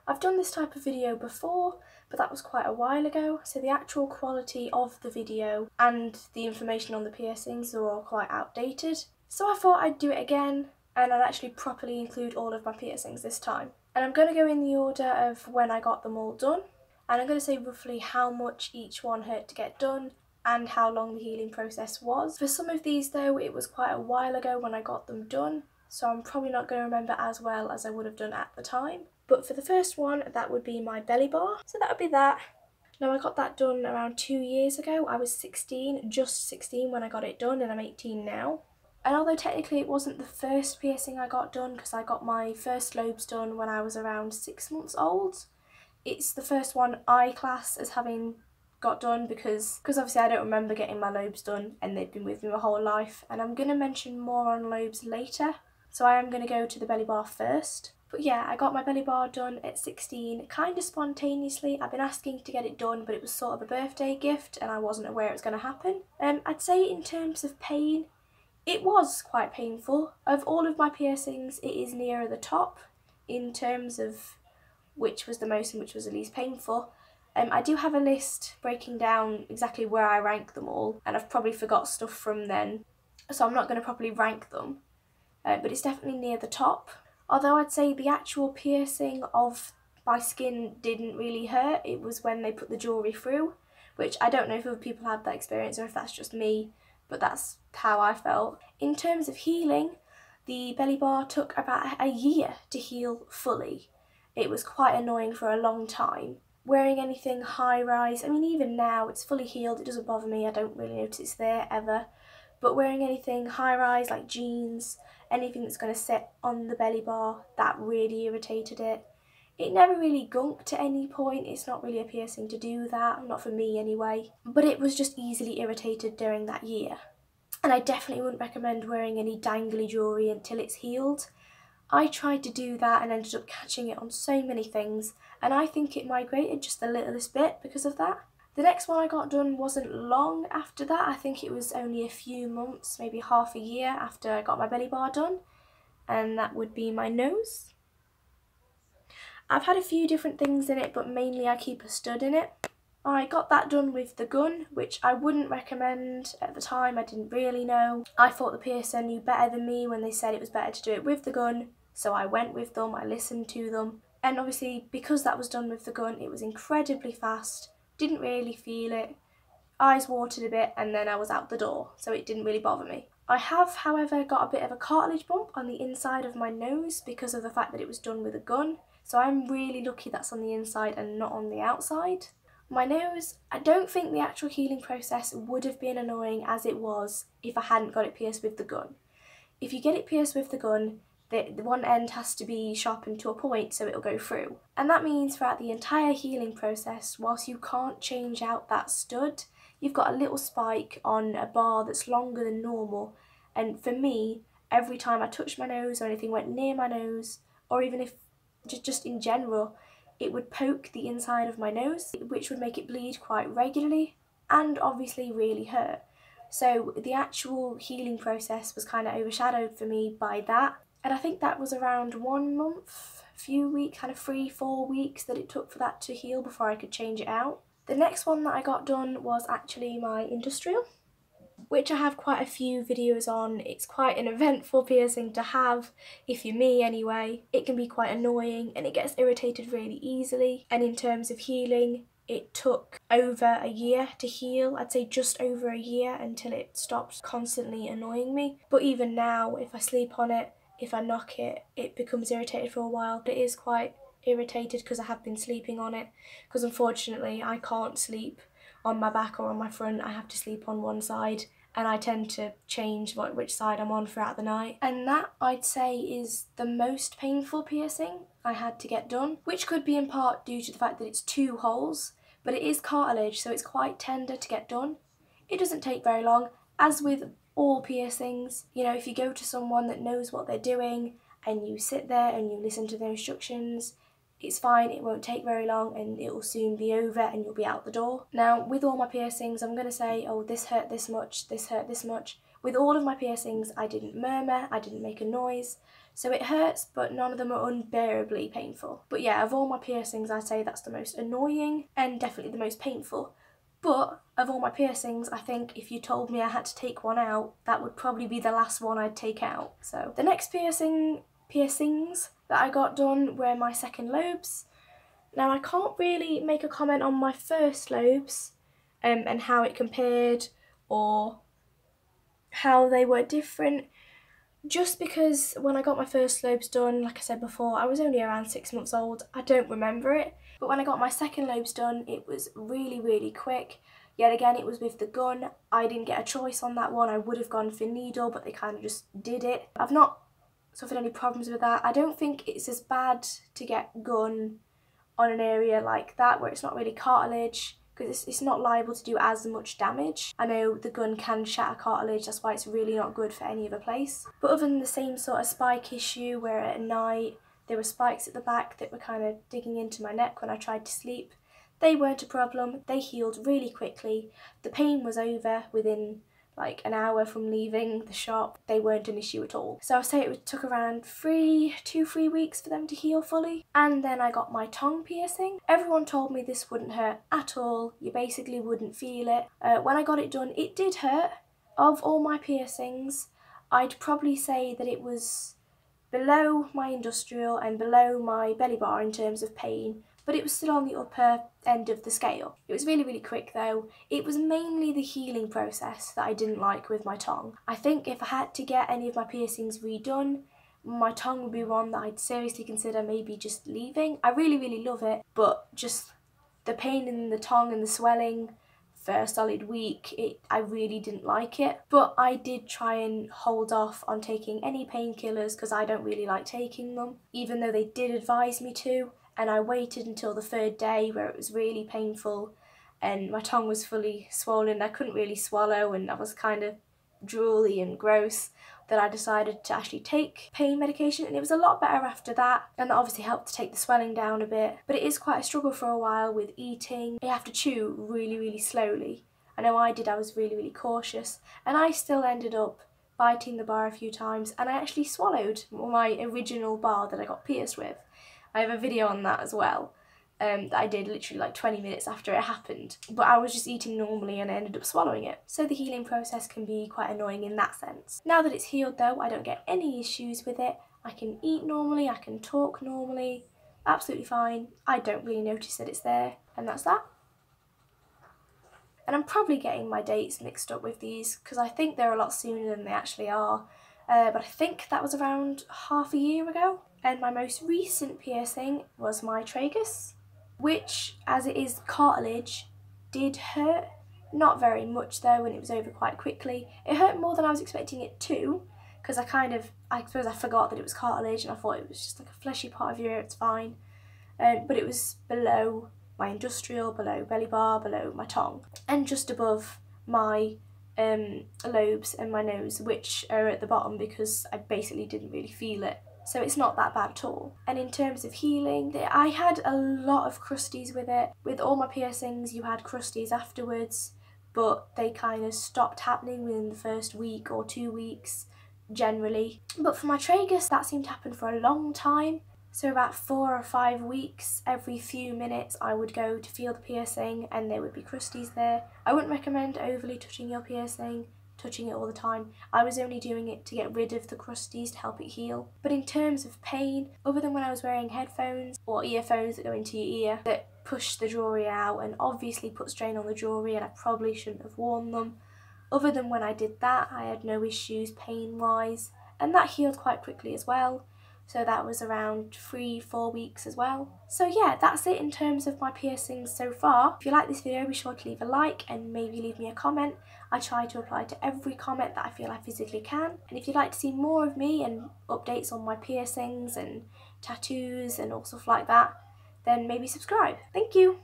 I've done this type of video before, but that was quite a while ago, so the actual quality of the video and the information on the piercings are all quite outdated. So I thought I'd do it again, and I'd actually properly include all of my piercings this time. And I'm going to go in the order of when I got them all done, and I'm going to say roughly how much each one hurt to get done and how long the healing process was. For some of these though, it was quite a while ago when I got them done, so I'm probably not going to remember as well as I would have done at the time. But for the first one, that would be my belly bar, so that would be that. Now I got that done around 2 years ago. I was 16, just 16 when I got it done, and I'm 18 now. And although technically it wasn't the first piercing I got done, because I got my first lobes done when I was around 6 months old, it's the first one I class as having got done because obviously I don't remember getting my lobes done and they've been with me my whole life, and I'm going to mention more on lobes later, so I am going to go to the belly bar first. But yeah, I got my belly bar done at 16, kind of spontaneously. I've been asking to get it done, but it was sort of a birthday gift and I wasn't aware it was going to happen. I'd say in terms of pain, it was quite painful. Of all of my piercings, it is nearer the top in terms of which was the most and which was the least painful. I do have a list breaking down exactly where I rank them all, and I've probably forgot stuff from then, so I'm not going to properly rank them, but it's definitely near the top. Although I'd say the actual piercing of my skin didn't really hurt, it was when they put the jewellery through, which I don't know if other people had that experience or if that's just me, but that's how I felt. In terms of healing, the belly bar took about a year to heal fully. It was quite annoying for a long time. Wearing anything high-rise, I mean even now it's fully healed, it doesn't bother me, I don't really notice it's there ever. But wearing anything high-rise like jeans, anything that's going to sit on the belly bar, that really irritated it. It never really gunked at any point, it's not really a piercing to do that, not for me anyway. But it was just easily irritated during that year. And I definitely wouldn't recommend wearing any dangly jewellery until it's healed. I tried to do that and ended up catching it on so many things, and I think it migrated just the littlest bit because of that. The next one I got done wasn't long after that. I think it was only a few months, maybe half a year after I got my belly bar done, and that would be my nose. I've had a few different things in it, but mainly I keep a stud in it. I got that done with the gun, which I wouldn't recommend at the time. I didn't really know. I thought the piercer knew better than me when they said it was better to do it with the gun, so I went with them, I listened to them. And obviously because that was done with the gun, it was incredibly fast, didn't really feel it, eyes watered a bit, and then I was out the door, so it didn't really bother me. I have, however, got a bit of a cartilage bump on the inside of my nose because of the fact that it was done with a gun, so I'm really lucky that's on the inside and not on the outside. My nose, I don't think the actual healing process would have been annoying as it was if I hadn't got it pierced with the gun. If you get it pierced with the gun, the one end has to be sharpened to a point so it'll go through. And that means throughout the entire healing process, whilst you can't change out that stud, you've got a little spike on a bar that's longer than normal. And for me, every time I touched my nose or anything went near my nose, or even if just in general, it would poke the inside of my nose, which would make it bleed quite regularly and obviously really hurt. So the actual healing process was kind of overshadowed for me by that. And I think that was around 1 month, few weeks, kind of 3-4 weeks that it took for that to heal before I could change it out. The next one that I got done was actually my industrial, which I have quite a few videos on. It's quite an eventful piercing to have, if you're me anyway. It can be quite annoying and it gets irritated really easily. And in terms of healing, it took over a year to heal. I'd say just over a year until it stopped constantly annoying me. But even now, if I sleep on it, if I knock it, it becomes irritated for a while. But it is quite irritated because I have been sleeping on it, because unfortunately I can't sleep on my back or on my front. I have to sleep on one side, and I tend to change which side I'm on throughout the night. And that, I'd say, is the most painful piercing I had to get done, which could be in part due to the fact that it's 2 holes, but it is cartilage, so it's quite tender to get done. It doesn't take very long, as with all piercings. You know, if you go to someone that knows what they're doing and you sit there and you listen to their instructions, it's fine, it won't take very long and it will soon be over and you'll be out the door. Now, with all my piercings, I'm going to say, oh, this hurt this much, this hurt this much. With all of my piercings, I didn't murmur, I didn't make a noise, So it hurts, but none of them are unbearably painful. But yeah, of all my piercings, I'd say that's the most annoying and definitely the most painful. But of all my piercings, I think if you told me I had to take one out, that would probably be the last one I'd take out. So the next piercings that I got done were my second lobes. Now I can't really make a comment on my first lobes and how it compared or how they were different, just because when I got my first lobes done, like I said before, I was only around 6 months old. I don't remember it. But when I got my second lobes done, it was really, really quick. Yet again, it was with the gun. I didn't get a choice on that one. I would have gone for needle, but they kind of just did it. I've not suffered any problems with that. I don't think it's as bad to get gun on an area like that where it's not really cartilage, because it's not liable to do as much damage. I know the gun can shatter cartilage, that's why it's really not good for any other place. But other than the same sort of spike issue where at night there were spikes at the back that were kind of digging into my neck when I tried to sleep, they weren't a problem. They healed really quickly. The pain was over within like an hour from leaving the shop. They weren't an issue at all. So I'll say it took around 2-3 weeks for them to heal fully. And then I got my tongue piercing. Everyone told me this wouldn't hurt at all. You basically wouldn't feel it. When I got it done, it did hurt. Of all my piercings, I'd probably say that it was below my industrial and below my belly bar in terms of pain, but it was still on the upper end of the scale. It was really, really quick though. It was mainly the healing process that I didn't like with my tongue. I think if I had to get any of my piercings redone, my tongue would be one that I'd seriously consider maybe just leaving. I really, really love it, but just the pain in the tongue and the swelling for a solid week, I really didn't like it. But I did try and hold off on taking any painkillers because I don't really like taking them, even though they did advise me to. And I waited until the 3rd day where it was really painful and my tongue was fully swollen. I couldn't really swallow and I was kind of drooly and gross, that I decided to actually take pain medication, and it was a lot better after that, and that obviously helped to take the swelling down a bit. But it is quite a struggle for a while with eating. You have to chew really, really slowly. I know I did. I was really, really cautious, and I still ended up biting the bar a few times, and I actually swallowed my original bar that I got pierced with. I have a video on that as well. That I did literally like 20 minutes after it happened, but I was just eating normally and I ended up swallowing it. So the healing process can be quite annoying in that sense. Now that it's healed though, I don't get any issues with it. I can eat normally, I can talk normally, absolutely fine. I don't really notice that it's there, and that's that. And I'm probably getting my dates mixed up with these because I think they're a lot sooner than they actually are. But I think that was around half a year ago. And my most recent piercing was my tragus, which, as it is cartilage, did hurt. Not very much though, and it was over quite quickly. It hurt more than I was expecting it to, because I suppose I forgot that it was cartilage and I thought it was just like a fleshy part of your ear, it's fine. But it was below my industrial, below belly bar, below my tongue, and just above my lobes and my nose, which are at the bottom because I basically didn't really feel it. So it's not that bad at all. And in terms of healing, I had a lot of crusties with it. With all my piercings, you had crusties afterwards, but they kind of stopped happening within the first week or 2 weeks, generally. But for my tragus, that seemed to happen for a long time. So about 4 or 5 weeks, every few minutes, I would go to feel the piercing and there would be crusties there. I wouldn't recommend overly touching your piercing, touching it all the time. I was only doing it to get rid of the crusties to help it heal. But in terms of pain, other than when I was wearing headphones or earphones that go into your ear that push the jewellery out and obviously put strain on the jewellery, and I probably shouldn't have worn them, other than when I did that, I had no issues pain-wise, and that healed quite quickly as well. So that was around 3-4 weeks as well. So yeah, that's it in terms of my piercings so far. If you like this video, be sure to leave a like and maybe leave me a comment. I try to reply to every comment that I feel I physically can. And if you'd like to see more of me and updates on my piercings and tattoos and all stuff like that, then maybe subscribe. Thank you!